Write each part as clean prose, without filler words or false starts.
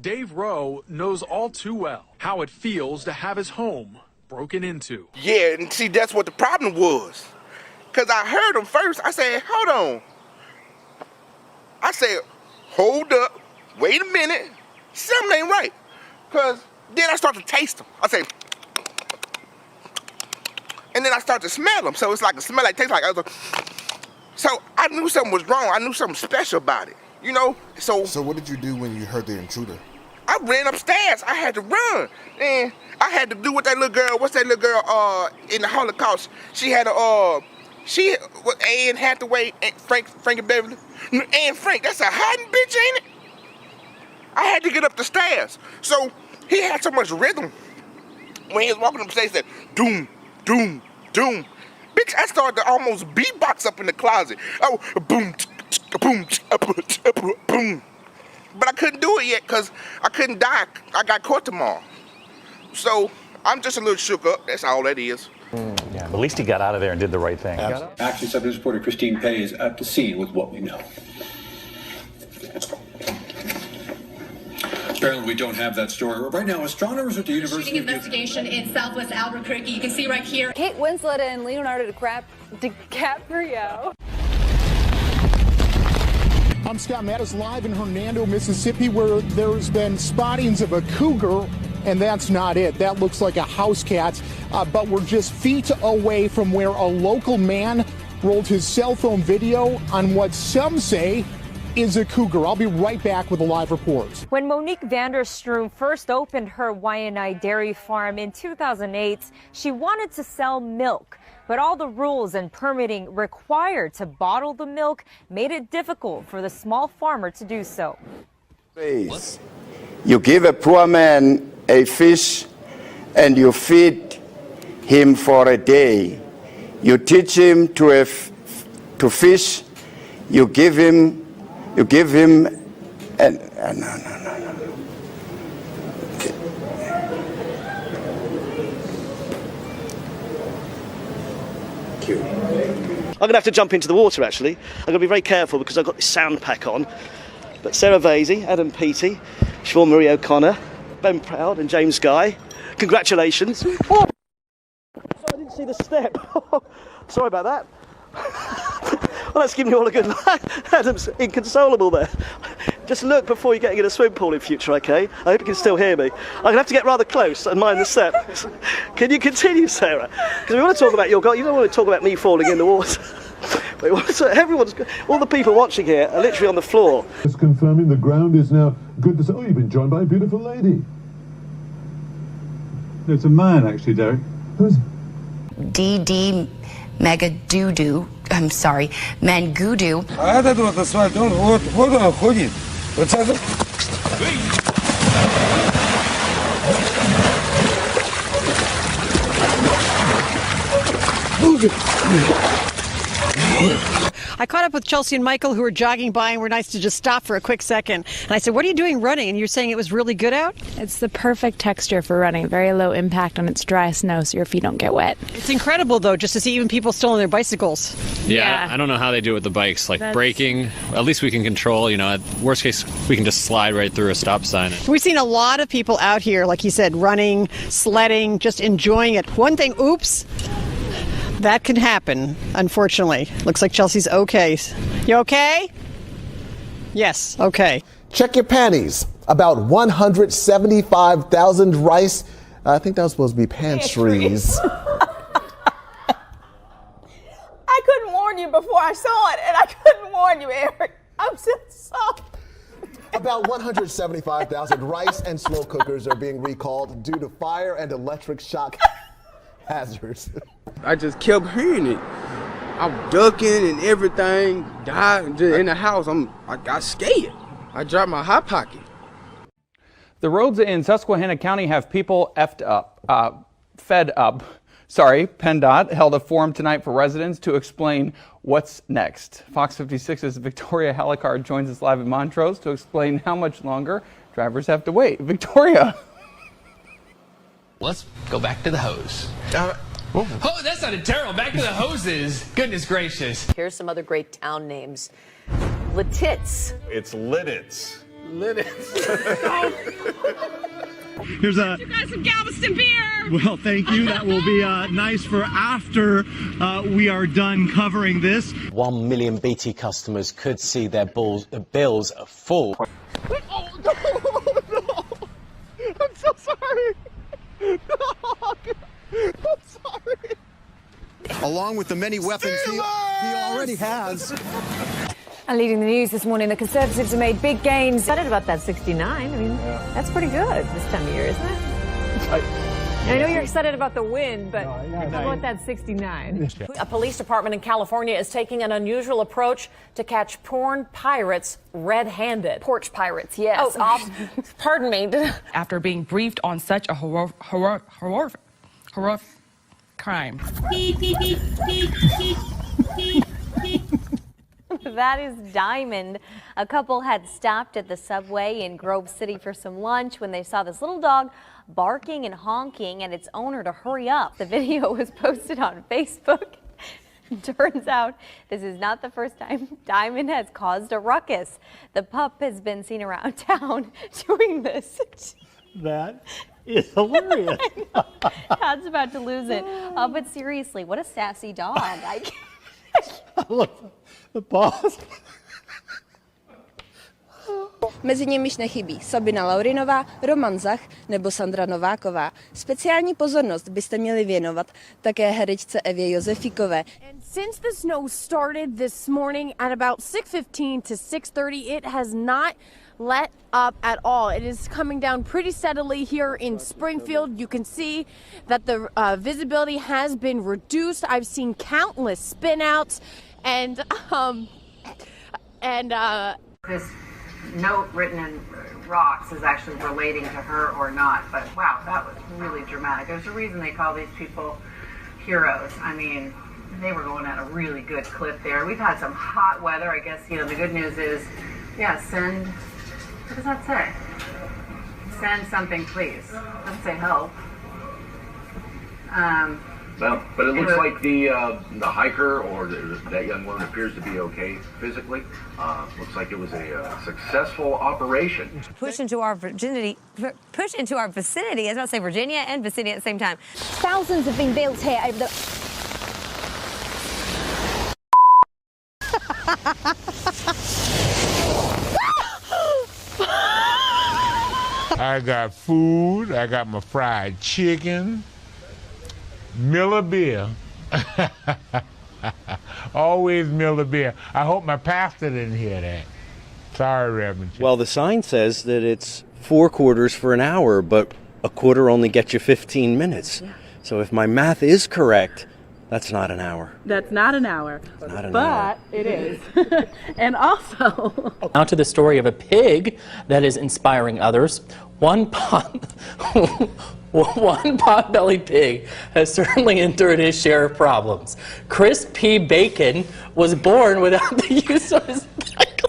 Dave Rowe knows all too well how it feels to have his home broken into. Yeah, and see, that's what the problem was. Because I heard him first. I said, hold on. I said, hold up. Wait a minute. Something ain't right. Because then I start to taste them. I say, and then I start to smell them. So it's like a smell that tastes like. So I knew something was wrong. I knew something special about it. You know? So what did you do when you heard the intruder? I ran upstairs. I had to run. And I had to do what that little girl, what's that little girl in the Holocaust? She had Anne Hathaway, Frank Beverly. Anne Frank, that's a hiding bitch, ain't it? I had to get up the stairs. So he had so much rhythm. When he was walking up the stairs, he said, doom, doom, doom. Bitch, I started to almost beatbox up in the closet. Oh, boom, boom, boom. But I couldn't do it yet because I couldn't die. I got court tomorrow. So I'm just a little shook up. That's all that is. Yeah, but at least he got out of there and did the right thing. Actually, subject reporter Christine Pay is at the scene with what we know. Apparently, we don't have that story. Right now, astronomers at the University Shooting investigation in Southwest Albuquerque. You can see right here. Kate Winslet and Leonardo DiCaprio. I'm Scott Mattis, live in Hernando, Mississippi, where there's been spottings of a cougar, and that's not it. That looks like a house cat, but we're just feet away from where a local man rolled his cell phone video on what some say is a cougar. I'll be right back with a live report. When Monique Vanderstroom first opened her Waianae dairy farm in 2008, she wanted to sell milk. But all the rules and permitting required to bottle the milk made it difficult for the small farmer to do so. You give a poor man a fish and you feed him for a day. You teach him to fish. You give him no. I'm going to have to jump into the water, actually. I'm going to be very careful because I've got this sound pack on. But Sarah Vasey, Adam Peaty, Siobhan Marie O'Connor, Ben Proud and James Guy, congratulations. Oh! Sorry, I didn't see the step. Sorry about that. Well, let's give you all a good laugh. Adam's inconsolable there. Just look before you're getting in a swim pool in future, okay? I hope you can still hear me. I'm going to have to get rather close and mind the step. Can you continue, Sarah? Because we want to talk about your goal. You don't want to talk about me falling in the water. All the people watching here are literally on the floor. Just confirming the ground is now good to say. Oh, you've been joined by a beautiful lady. It's a man, actually, Derek. Who's DD Megadoodoo. I'm sorry, Mangudu. А этот вот асфальт, вот он ходит. Вот это. I caught up with Chelsea and Michael, who were jogging by and were nice to just stop for a quick second. And I said, what are you doing running? And you're saying it was really good out? It's the perfect texture for running. Very low impact on its dry snow so your feet don't get wet. It's incredible, though, just to see even people still on their bicycles. Yeah, I don't know how they do it with the bikes. Like braking, at least we can control, at worst case, we can just slide right through a stop sign. We've seen a lot of people out here, like you said, running, sledding, just enjoying it. One thing, oops. That can happen, unfortunately. Looks like Chelsea's okay. You okay? Yes, okay. Check your panties. About 175,000 rice. I think that was supposed to be pantries. I couldn't warn you before I saw it, and I couldn't warn you, Eric. I'm so sorry. About 175,000 rice and slow cookers are being recalled due to fire and electric shock hazards. I just kept hearing it. I'm ducking and everything. Died in the house. I got scared. I dropped my hot pocket. The roads in Susquehanna County have people fed up. PennDOT held a forum tonight for residents to explain what's next. Fox 56's Victoria Halicard joins us live in Montrose to explain how much longer drivers have to wait. Victoria. Let's go back to the hose. Oh, that sounded terrible. Back to the hoses. Goodness gracious. Here's some other great town names. Lititz. It's Lititz. Here's a. You guys some Galveston beer. Well, thank you. That will be nice for after we are done covering this. 1 million BT customers could see their bills fall. Oh, no. I'm so sorry. No, I'm sorry. Along with the many weapons he already has. And leading the news this morning, the Conservatives have made big gains. Excited about that 69. I mean, that's pretty good this time of year, isn't it? I know you're excited about the win, but how about that 69? A police department in California is taking an unusual approach to catch porn pirates red-handed. Porch pirates, yes. Oh, pardon me. After being briefed on such a horrific crime. That is Diamond. A couple had stopped at the Subway in Grove City for some lunch when they saw this little dog barking and honking at its owner to hurry up. The video was posted on Facebook. Turns out this is not the first time Diamond has caused a ruckus. The pup has been seen around town doing this. That is hilarious. Todd's about to lose it. But seriously, what a sassy dog. Look, the boss. Mezi nimiž nechybí Sabina Laurinová, Roman Zach nebo Sandra Nováková. Speciální pozornost byste měli věnovat také herečce Evě Josefíkové. And since the snow started this morning at about 6:15 to 6:30, it has not let up at all. It is coming down pretty steadily here in Springfield. You can see that the visibility has been reduced. I've seen countless spin-outs and this note written in rocks is actually relating to her or not, but wow, that was really dramatic. There's a reason they call these people heroes. I mean, they were going at a really good clip there. We've had some hot weather. I guess, the good news is, send, what does that say? Send something, please. It doesn't say help. Well, but it looks like the hiker or that young woman appears to be okay physically. Looks like it was a successful operation. Push into our vicinity. I was about to say Virginia and vicinity at the same time. Thousands have been built here over the... I got food. I got my fried chicken. Miller beer. Always Miller beer. I hope my pastor didn't hear that. Sorry, Reverend. Well, the sign says that it's 4 quarters for an hour, but a quarter only gets you 15 minutes. Yeah. So if my math is correct, that's not an hour. That's not an hour. Not an but hour. It is. And also... Now to the story of a pig that is inspiring others. One pot-bellied pig has certainly endured his share of problems. Chris P. Bacon was born without the use of his back.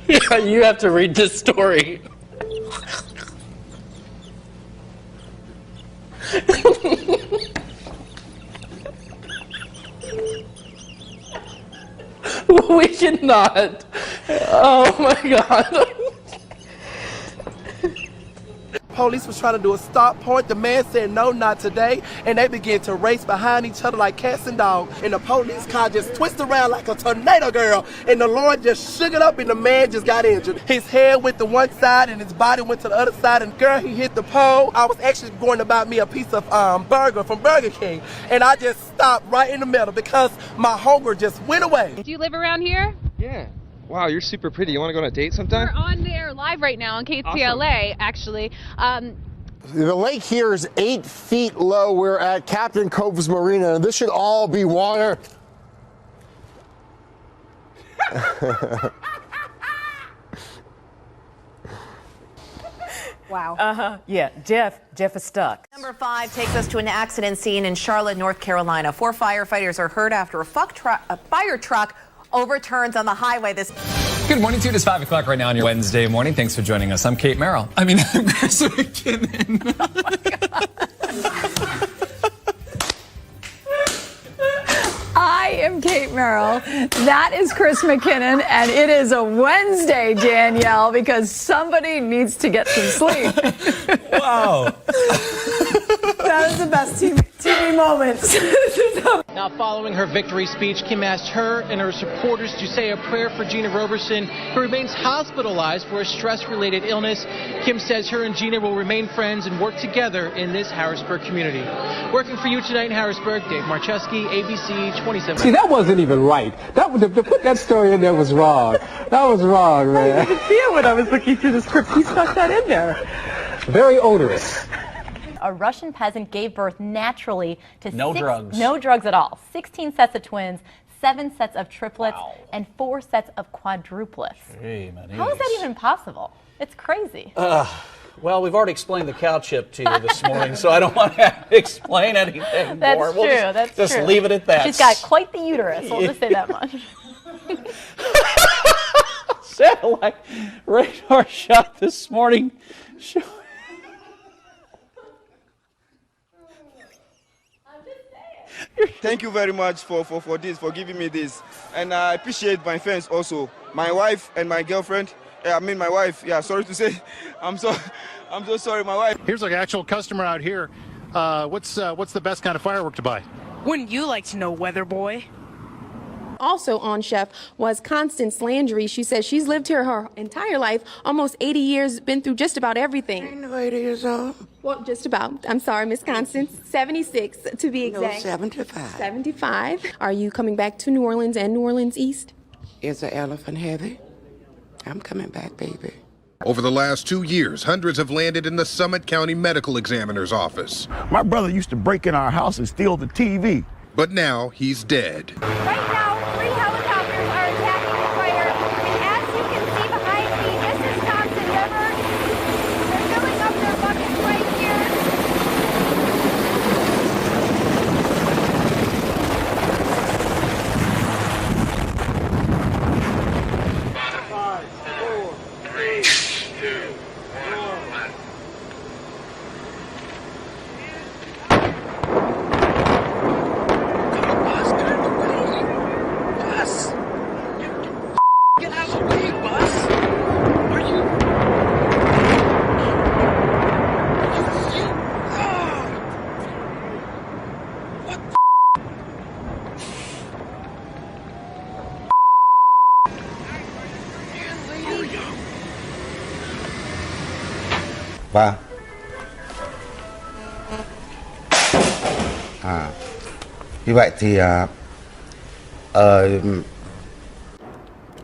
Yeah, you have to read this story. We should not. Oh my God. Police was trying to do a stop point. The man said, no, not today. And they began to race behind each other like cats and dogs. And the police car just twisted around like a tornado, girl. And the Lord just shook it up and the man just got injured. His head went to one side and his body went to the other side. And girl, he hit the pole. I was actually going to buy me a piece of burger from Burger King. And I just stopped right in the middle because my hunger just went away. Do you live around here? Yeah. Wow, you're super pretty. You want to go on a date sometime? We're on there live right now on KTLA, actually. The lake here is 8 feet low. We're at Captain Cove's Marina, and this should all be water. Wow. Yeah, Jeff is stuck. Number 5 takes us to an accident scene in Charlotte, North Carolina. 4 firefighters are hurt after a fire truck overturns on the highway. Good morning to you. It's 5 o'clock right now on your Wednesday morning. Thanks for joining us. I'm Kate Merrill. I'm Chris McKinnon. Oh my God. I am Kate Merrill. That is Chris McKinnon, and it is a Wednesday, Danielle, because somebody needs to get some sleep. Wow. That is the best TV moments. Now, following her victory speech, Kim asked her and her supporters to say a prayer for Gina Roberson, who remains hospitalized for a stress-related illness. Kim says her and Gina will remain friends and work together in this Harrisburg community. Working for you tonight in Harrisburg, Dave Marcheski, ABC 27. See, that wasn't even right. To put that story in there was wrong. That was wrong, man. I didn't feel when I was looking through the script. He stuck that in there. Very odorous. A Russian peasant gave birth naturally to No drugs. No drugs at all. 16 sets of twins, 7 sets of triplets, and 4 sets of quadruplets. How is that even possible? It's crazy. Well, we've already explained the cow chip to you this morning, so I don't want to explain anything That's more. true. We'll just leave it at that. She's got quite the uterus. We'll just say that much. Satellite radar shot this morning. Thank you very much for giving me this. And I appreciate my fans also. My wife and my girlfriend. My wife. Yeah, sorry to say. I'm so sorry, my wife. Here's an actual customer out here. What's the best kind of firework to buy? Wouldn't you like to know, Weather Boy? Also on Chef was Constance Landry. She says she's lived here her entire life, almost 80 years, been through just about everything. Ain't no 80 years old. Well, just about. I'm sorry, Miss Constance. 76 to be exact. No, 75. 75. Are you coming back to New Orleans and New Orleans East? Is the elephant heavy? I'm coming back, baby. Over the last 2 years, hundreds have landed in the Summit County Medical Examiner's office. My brother used to break in our house and steal the TV. But now he's dead. Right now, 3 helicopters are attacking the fire. And as you can see behind me, this is Thompson River. They're filling up their buckets right here. Và như vậy thì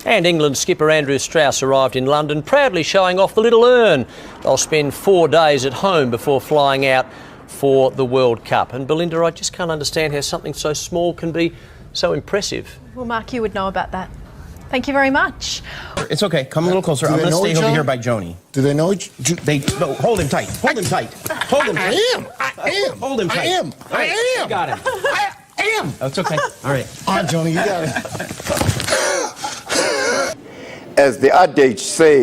And England skipper Andrew Strauss arrived in London, proudly showing off the little urn. They'll spend 4 days at home before flying out for the World Cup. And Belinda, I just can't understand how something so small can be so impressive. Well, Mark, you would know about that. Thank you very much. It's okay. Come a little closer. I'm going to stay over here by Joni. Do they know each? No, hold him tight. Hold him tight. Hold him tight. I am. Hold him tight. I am. You got him. I am. That's okay. All right. All right, Joni, you got it. As the adage says,